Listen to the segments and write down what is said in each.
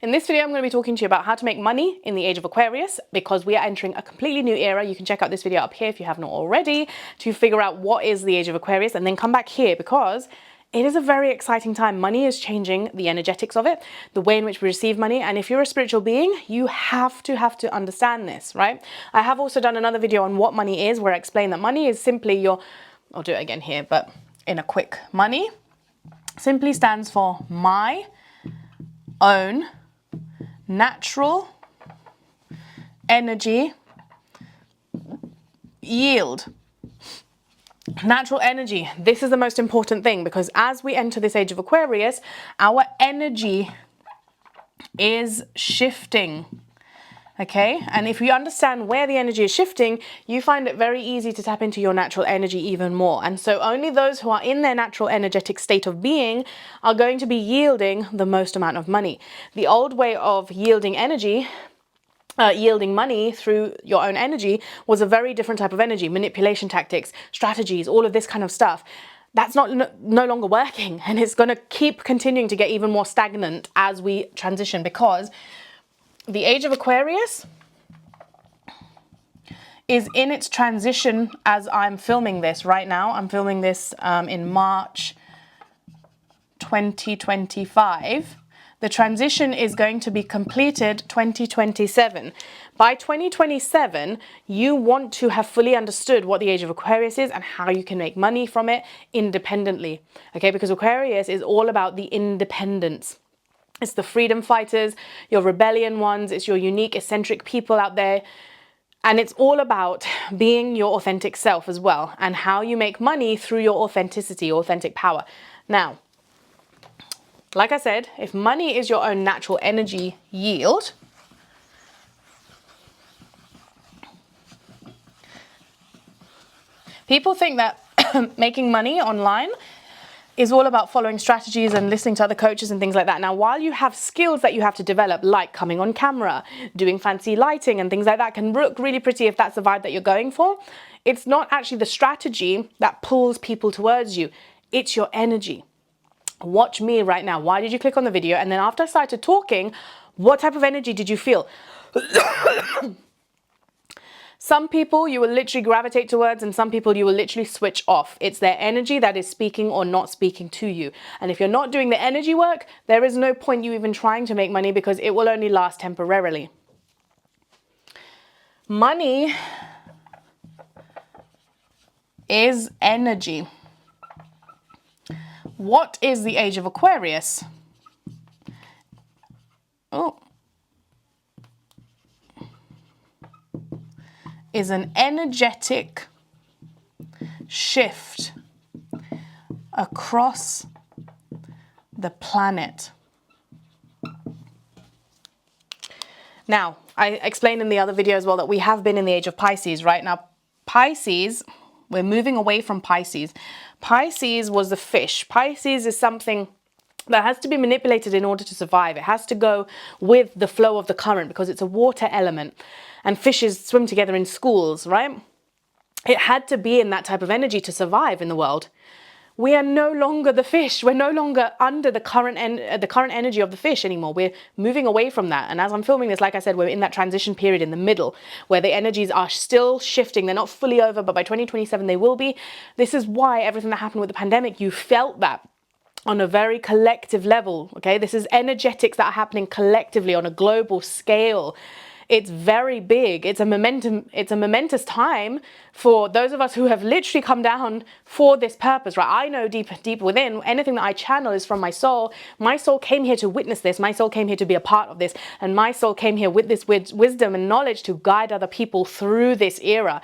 In this video, I'm going to be talking to you about how to make money in the Age of Aquarius, because we are entering a completely new era. You can check out this video up here if you have not already to figure out what is the Age of Aquarius, and then come back here because it is a very exciting time. Money is changing the energetics of it, the way in which we receive money. And if you're a spiritual being, you have to understand this, right? I have also done another video on what money is, where I explain that money is simply your, I'll do it again here, but in a quick, money simply stands for my own natural energy yield. Natural energy. This is the most important thing, because as we enter this Age of Aquarius, our energy is shifting. Okay, and if you understand where the energy is shifting, you find it very easy to tap into your natural energy even more. And so only those who are in their natural energetic state of being are going to be yielding the most amount of money. The old way of yielding energy, yielding money through your own energy, was a very different type of energy. Manipulation tactics, strategies, all of this kind of stuff. That's no longer working, and it's going to keep continuing to get even more stagnant as we transition, because the Age of Aquarius is in its transition as I'm filming this right now. I'm filming this in March 2025. The transition is going to be completed 2027. By 2027, you want to have fully understood what the Age of Aquarius is and how you can make money from it independently. Okay, because Aquarius is all about the independence. It's the freedom fighters, your rebellion ones, it's your unique, eccentric people out there. And it's all about being your authentic self as well, and how you make money through your authenticity, authentic power. Now, like I said, if money is your own natural energy yield, people think that making money online is all about following strategies and listening to other coaches and things like that. Now, while you have skills that you have to develop, like coming on camera, doing fancy lighting and things like that, can look really pretty if that's the vibe that you're going for, it's not actually the strategy that pulls people towards you. It's your energy. Watch me right now. Why did you click on the video? And then after I started talking, what type of energy did you feel? Some people you will literally gravitate towards, and some people you will literally switch off. It's their energy that is speaking or not speaking to you. And if you're not doing the energy work, there is no point you even trying to make money, because it will only last temporarily. Money is energy. What is the Age of Aquarius? Is an energetic shift across the planet. Now, I explained in the other video as well that we have been in the Age of Pisces, right? Now, Pisces, we're moving away from Pisces. Pisces was the fish. Pisces is something that has to be manipulated in order to survive. It has to go with the flow of the current, because it's a water element. And fishes swim together in schools, right? It had to be in that type of energy to survive in the world. We are no longer the fish. We're no longer under the current energy of the fish anymore. We're moving away from that. And as I'm filming this, like I said, we're in that transition period in the middle, where the energies are still shifting. They're not fully over, but by 2027 they will be. This is why everything that happened with the pandemic, you felt that on a very collective level. Okay, this is energetics that are happening collectively on a global scale. It's very big. It's a momentous time for those of us who have literally come down for this purpose, right? I know deep within, anything that I channel is from my soul. My soul came here to witness this. My soul came here to be a part of this. And my soul came here with this wisdom and knowledge to guide other people through this era.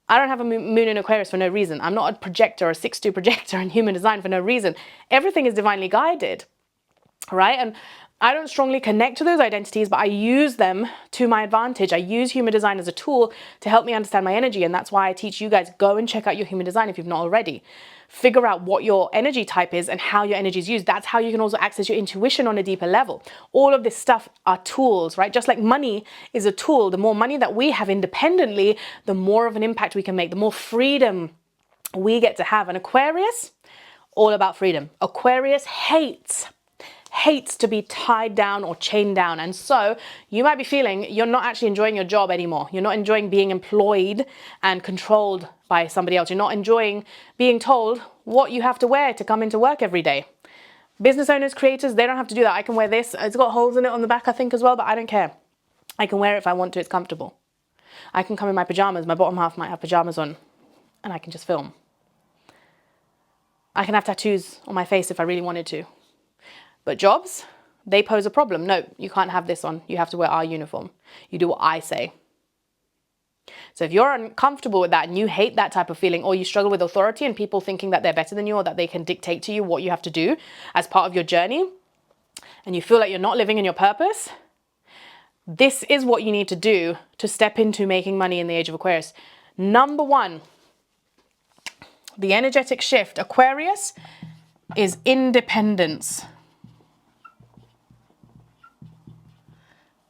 I don't have a moon in Aquarius for no reason. I'm not a projector, a 6'2" projector in human design for no reason. Everything is divinely guided, right? And I don't strongly connect to those identities, but I use them to my advantage. I use human design as a tool to help me understand my energy. And that's why I teach you guys, go and check out your human design if you've not already. Figure out what your energy type is and how your energy is used. That's how you can also access your intuition on a deeper level. All of this stuff are tools, right? Just like money is a tool. The more money that we have independently, the more of an impact we can make, the more freedom we get to have. And Aquarius, all about freedom. Aquarius hates hates to be tied down or chained down. And so you might be feeling you're not actually enjoying your job anymore. You're not enjoying being employed and controlled by somebody else. You're not enjoying being told what you have to wear to come into work every day. Business owners, creators, they don't have to do that. I can wear this. It's got holes in it on the back, I think, as well, but I don't care. I can wear it if I want to. It's comfortable. I can come in my pajamas. My bottom half might have pajamas on, and I can just film. I can have tattoos on my face if I really wanted to. But jobs, they pose a problem. No, you can't have this on. You have to wear our uniform. You do what I say. So if you're uncomfortable with that and you hate that type of feeling, or you struggle with authority and people thinking that they're better than you or that they can dictate to you what you have to do as part of your journey, and you feel like you're not living in your purpose, this is what you need to do to step into making money in the Age of Aquarius. Number one, the energetic shift. Aquarius is independence.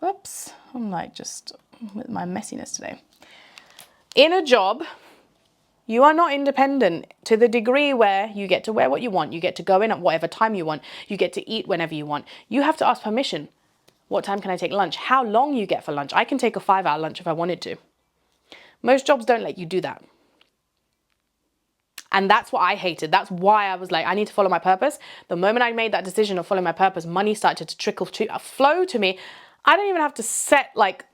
Whoops, I'm like just with my messiness today. In a job, you are not independent to the degree where you get to wear what you want, you get to go in at whatever time you want, you get to eat whenever you want. You have to ask permission. What time can I take lunch? How long you get for lunch? I can take a 5-hour lunch if I wanted to. Most jobs don't let you do that. And that's what I hated. That's why I was like, I need to follow my purpose. The moment I made that decision of following my purpose, money started to flow to me. I don't even have to set like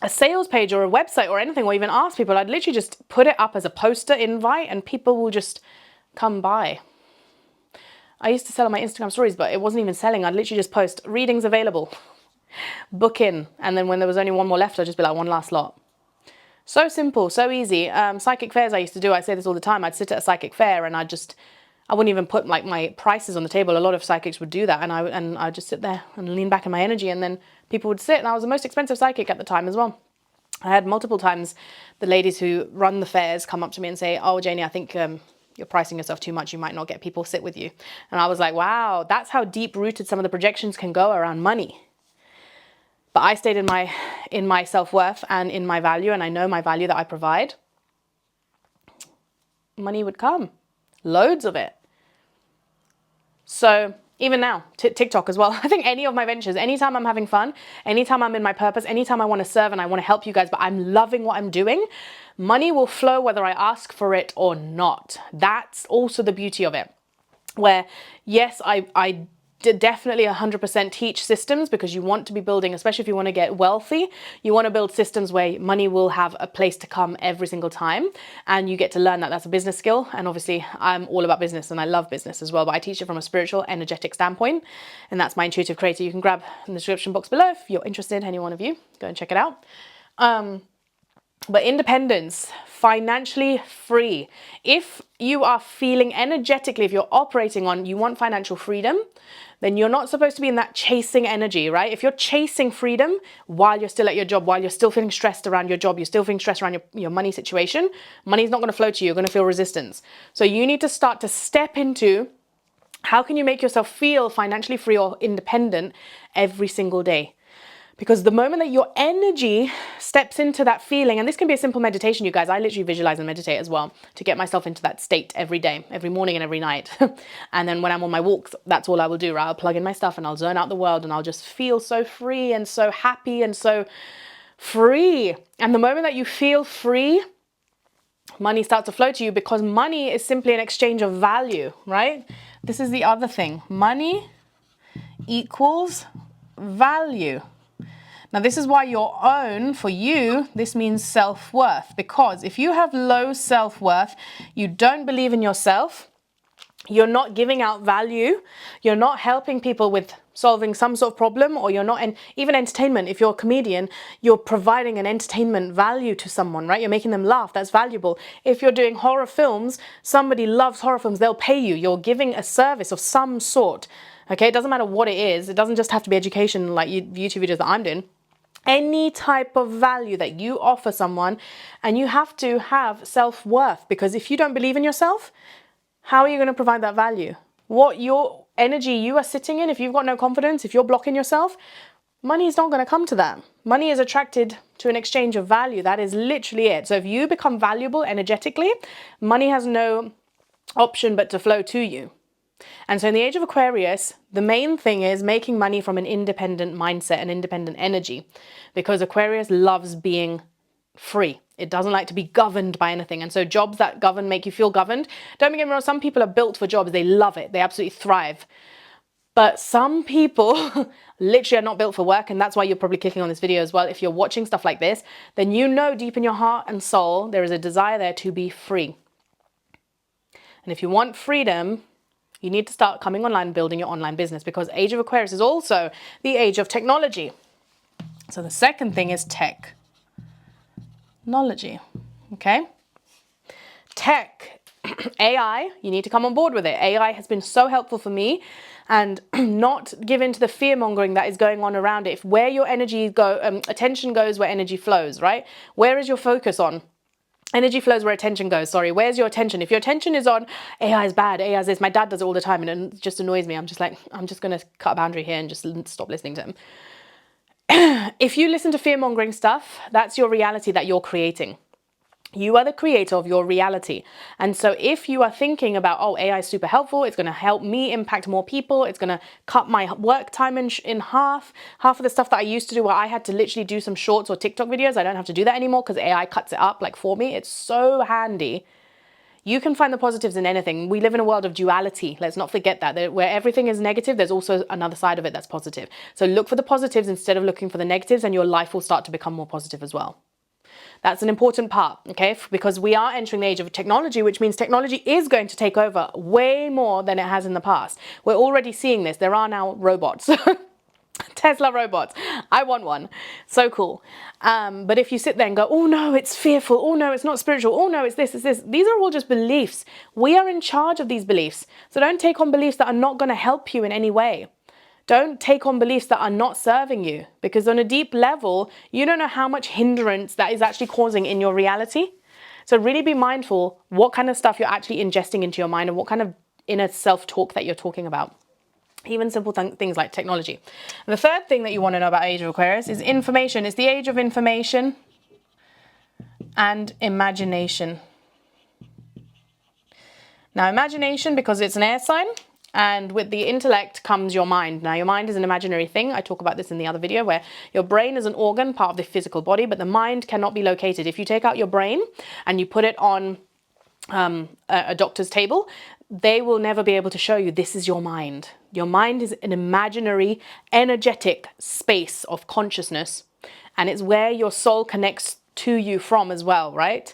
a sales page or a website or anything, or even ask people. I'd literally just put it up as a poster invite and people will just come by. I used to sell on my Instagram stories, but it wasn't even selling. I'd literally just post readings available, book in. And then when there was only one more left, I'd just be like, one last lot. So simple, so easy. Psychic fairs I used to do, I say this all the time. I'd sit at a psychic fair and I wouldn't even put like my prices on the table. A lot of psychics would do that, and I'd just sit there and lean back in my energy, and then people would sit, and I was the most expensive psychic at the time as well. I had multiple times the ladies who run the fairs come up to me and say, oh, Janie, I think you're pricing yourself too much. You might not get people sit with you. And I was like, wow, that's how deep rooted some of the projections can go around money. But I stayed in my self-worth and in my value, and I know my value that I provide. Money would come. Loads of it. So even now, TikTok as well. I think any of my ventures, anytime I'm having fun, anytime I'm in my purpose, anytime I want to serve and I want to help you guys, but I'm loving what I'm doing, money will flow whether I ask for it or not. That's also the beauty of it. Where, yes, I definitely 100% teach systems, because you want to be building, especially if you want to get wealthy, you want to build systems where money will have a place to come every single time, and you get to learn that. That's a business skill. And obviously I'm all about business and I love business as well, but I teach it from a spiritual, energetic standpoint, and that's my intuitive creator. You can grab in the description box below if you're interested, any one of you, go and check it out. But independence, financially free. If you are feeling energetically, if you're operating on, you want financial freedom, then you're not supposed to be in that chasing energy, right? If you're chasing freedom while you're still at your job, while you're still feeling stressed around your job, you're still feeling stressed around your money situation, money's not going to flow to you. You're going to feel resistance. So you need to start to step into, how can you make yourself feel financially free or independent every single day? Because the moment that your energy steps into that feeling, and this can be a simple meditation, you guys, I literally visualize and meditate as well to get myself into that state every day, every morning and every night. And then when I'm on my walks, that's all I will do, right? I'll plug in my stuff and I'll zone out the world and I'll just feel so free and so happy and so free. And the moment that you feel free, money starts to flow to you, because money is simply an exchange of value, right? This is the other thing. Money equals value. Now, this is why your own, for you, this means self-worth. Because if you have low self-worth, you don't believe in yourself, you're not giving out value, you're not helping people with solving some sort of problem, or you're not, and even entertainment, if you're a comedian, you're providing an entertainment value to someone, right? You're making them laugh, that's valuable. If you're doing horror films, somebody loves horror films, they'll pay you, you're giving a service of some sort, okay? It doesn't matter what it is, it doesn't just have to be education like YouTube videos that I'm doing. Any type of value that you offer someone, and you have to have self-worth, because if you don't believe in yourself, how are you going to provide that value? What your energy you are sitting in, if you've got no confidence, if you're blocking yourself, money is not going to come to that. Money is attracted to an exchange of value. That is literally it. So if you become valuable energetically, money has no option but to flow to you. And so in the Age of Aquarius, the main thing is making money from an independent mindset and independent energy, because Aquarius loves being free. It doesn't like to be governed by anything. And so jobs that govern make you feel governed. Don't get me wrong, some people are built for jobs. They love it. They absolutely thrive. But some people literally are not built for work, and that's why you're probably clicking on this video as well. If you're watching stuff like this, then you know deep in your heart and soul, there is a desire there to be free. And if you want freedom, you need to start coming online and building your online business, because Age of Aquarius is also the age of technology. So the second thing is technology, okay? Tech, AI, you need to come on board with it. AI has been so helpful for me, and not give in to the fear mongering that is going on around it. If where your energy attention goes, where energy flows, right? Where is your focus on? Energy flows where attention goes, sorry. Where's your attention? If your attention is on AI is bad, AI is this, my dad does it all the time and it just annoys me. I'm just like, I'm just going to cut a boundary here and just stop listening to him. If you listen to fear-mongering stuff, that's your reality that you're creating. You are the creator of your reality. And so if you are thinking about, oh, AI is super helpful, it's going to help me impact more people, it's going to cut my work time in half of the stuff that I used to do where I had to literally do some shorts or TikTok videos, I don't have to do that anymore because AI cuts it up like for me. It's so handy. You can find the positives in anything. We live in a world of duality. Let's not forget that where everything is negative, there's also another side of it that's positive. So look for the positives instead of looking for the negatives, and your life will start to become more positive as well. That's an important part, okay? Because we are entering the age of technology, which means technology is going to take over way more than it has in the past. We're already seeing this. There are now robots. Tesla robots. I want one. So cool. But if you sit there and go, oh no, it's fearful. Oh no, it's not spiritual. Oh no, it's this, it's this. These are all just beliefs. We are in charge of these beliefs. So don't take on beliefs that are not going to help you in any way. Don't take on beliefs that are not serving you, because on a deep level, you don't know how much hindrance that is actually causing in your reality. So really be mindful what kind of stuff you're actually ingesting into your mind and what kind of inner self-talk that you're talking about. Even simple things like technology. And the third thing that you want to know about Age of Aquarius is information. It's the age of information and imagination. Now, imagination, because it's an air sign, and with the intellect comes your mind. Now, your mind is an imaginary thing. I talk about this in the other video, where your brain is an organ, part of the physical body, but the mind cannot be located. If you take out your brain and you put it on a doctor's table, they will never be able to show you this is your mind. Your mind is an imaginary, energetic space of consciousness, and it's where your soul connects to you from as well, right?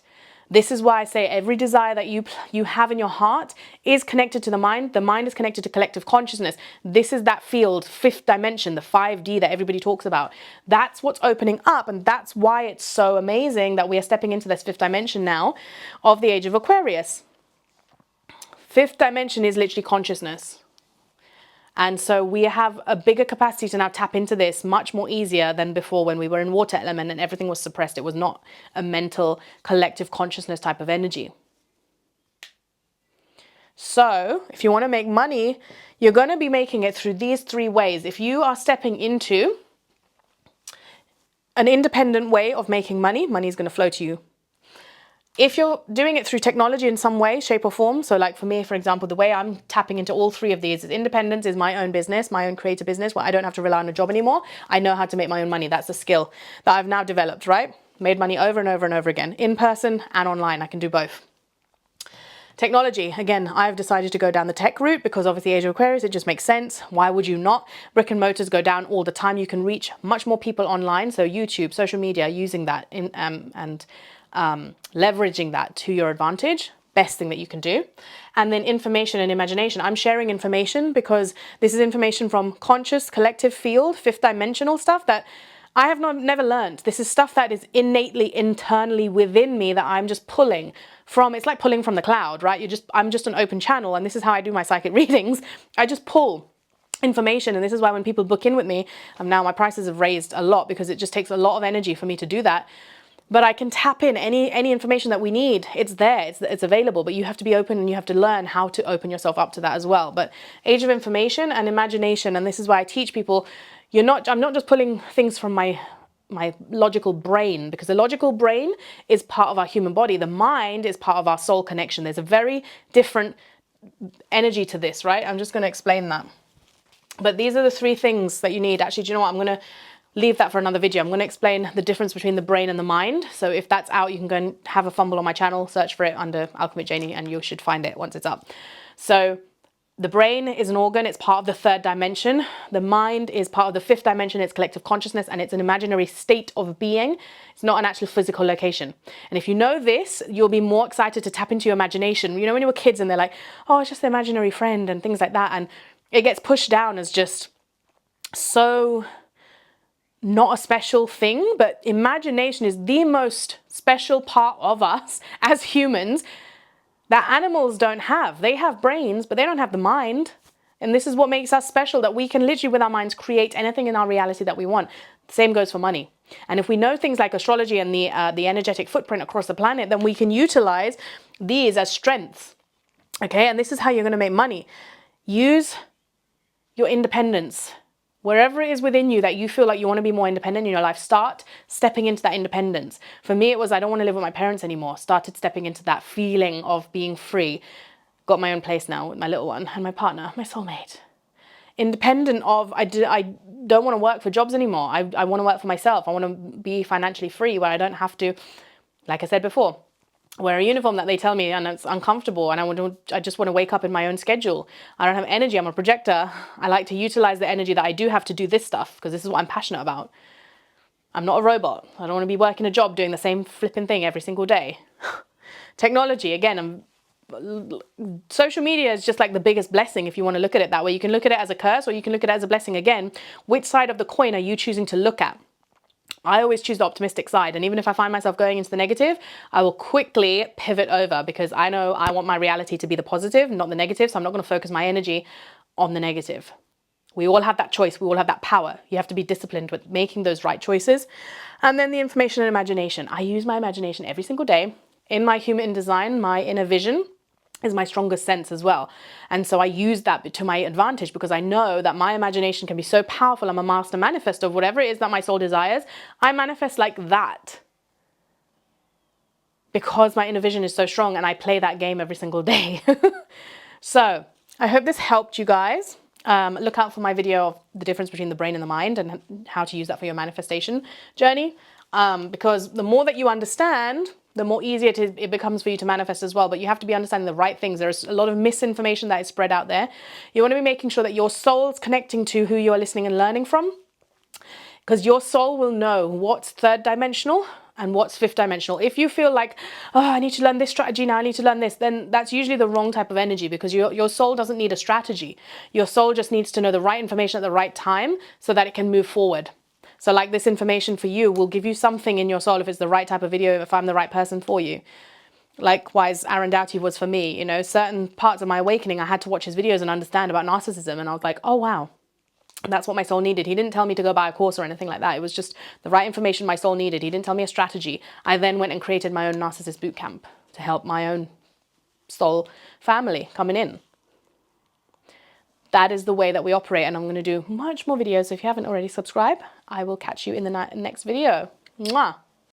This is why I say every desire that you have in your heart is connected to the mind. The mind is connected to collective consciousness. This is that field, fifth dimension, the 5D that everybody talks about. That's what's opening up, and that's why it's so amazing that we are stepping into this fifth dimension now of the Age of Aquarius. Fifth dimension is literally consciousness. And so we have a bigger capacity to now tap into this much more easier than before, when we were in water element and everything was suppressed. It was not a mental collective consciousness type of energy. So if you want to make money, you're going to be making it through these three ways. If you are stepping into an independent way of making money, money is going to flow to you. If you're doing it through technology in some way, shape or form, so like for me, for example, the way I'm tapping into all three of these is independence is my own business, my own creative business, where I don't have to rely on a job anymore. I know how to make my own money. That's a skill that I've now developed, right? Made money over and over and over again, in person and online. I can do both. Technology, again, I've decided to go down the tech route because obviously Age of Aquarius, it just makes sense. Why would you not? Brick and mortars go down all the time. You can reach much more people online. So YouTube, social media, using that leveraging that to your advantage, best thing that you can do. And then information and imagination. I'm sharing information because this is information from conscious collective field, fifth dimensional stuff that I have never learned. This is stuff that is innately internally within me that I'm just pulling from. It's like pulling from the cloud, right? I'm just an open channel, and this is how I do my psychic readings. I just pull information, and this is why when people book in with me, now my prices have raised a lot because it just takes a lot of energy for me to do that. But I can tap in any information that we need. It's there, it's available, but you have to be open and you have to learn how to open yourself up to that as well. But age of information and imagination, and this is why I teach people, I'm not just pulling things from my logical brain, because the logical brain is part of our human body. The mind is part of our soul connection. There's a very different energy to this, right? I'm just going to explain that. But these are the 3 things that you need. Actually, do you know what? I'm going to leave that for another video. I'm going to explain the difference between the brain and the mind. So if that's out, you can go and have a fumble on my channel, search for it under Alchemy Janie, and you should find it once it's up. So the brain is an organ. It's part of the 3rd dimension. The mind is part of the 5th dimension. It's collective consciousness, and it's an imaginary state of being. It's not an actual physical location. And if you know this, you'll be more excited to tap into your imagination. You know, when you were kids and they're like, oh, it's just the imaginary friend and things like that. And it gets pushed down as just so not a special thing, but imagination is the most special part of us as humans that animals don't have. They have brains, but they don't have the mind. And this is what makes us special, that we can literally with our minds create anything in our reality that we want. The same goes for money. And if we know things like astrology and the energetic footprint across the planet, then we can utilize these as strengths. Okay, and this is how you're going to make money. Use your independence. Wherever it is within you that you feel like you want to be more independent in your life, start stepping into that independence. For me, it was I don't want to live with my parents anymore. Started stepping into that feeling of being free. Got my own place now with my little one and my partner, my soulmate. Independent of, I don't want to work for jobs anymore. I want to work for myself. I want to be financially free where I don't have to, like I said before, wear a uniform that they tell me and it's uncomfortable, and I just want to wake up in my own schedule. I don't have energy. I'm a projector. I like to utilize the energy that I do have to do this stuff because this is what I'm passionate about. I'm not a robot. I don't want to be working a job doing the same flipping thing every single day. Technology, again, social media is just like the biggest blessing if you want to look at it that way. You can look at it as a curse or you can look at it as a blessing. Again, which side of the coin are you choosing to look at? I always choose the optimistic side, and even if I find myself going into the negative, I will quickly pivot over because I know I want my reality to be the positive, not the negative, so I'm not going to focus my energy on the negative. We all have that choice. We all have that power. You have to be disciplined with making those right choices. And then the information and imagination. I use my imagination every single day. In my human design, my inner vision is my strongest sense as well. And so I use that to my advantage because I know that my imagination can be so powerful. I'm a master manifestor of whatever it is that my soul desires. I manifest like that because my inner vision is so strong and I play that game every single day. So I hope this helped you guys. Look out for my video of the difference between the brain and the mind and how to use that for your manifestation journey. Because the more that you understand, the more easier it becomes for you to manifest as well. But you have to be understanding the right things. There's a lot of misinformation that is spread out there. You want to be making sure that your soul's connecting to who you are listening and learning from. Because your soul will know what's 3rd dimensional and what's 5th dimensional. If you feel like, oh, I need to learn this strategy now, I need to learn this, then that's usually the wrong type of energy because your soul doesn't need a strategy. Your soul just needs to know the right information at the right time so that it can move forward. So like this information for you will give you something in your soul if it's the right type of video, if I'm the right person for you. Likewise, Aaron Doughty was for me. You know, certain parts of my awakening, I had to watch his videos and understand about narcissism. And I was like, oh, wow, that's what my soul needed. He didn't tell me to go buy a course or anything like that. It was just the right information my soul needed. He didn't tell me a strategy. I then went and created my own narcissist bootcamp to help my own soul family coming in. That is the way that we operate, and I'm going to do much more videos. So if you haven't already subscribed, I will catch you in the next video. Mwah!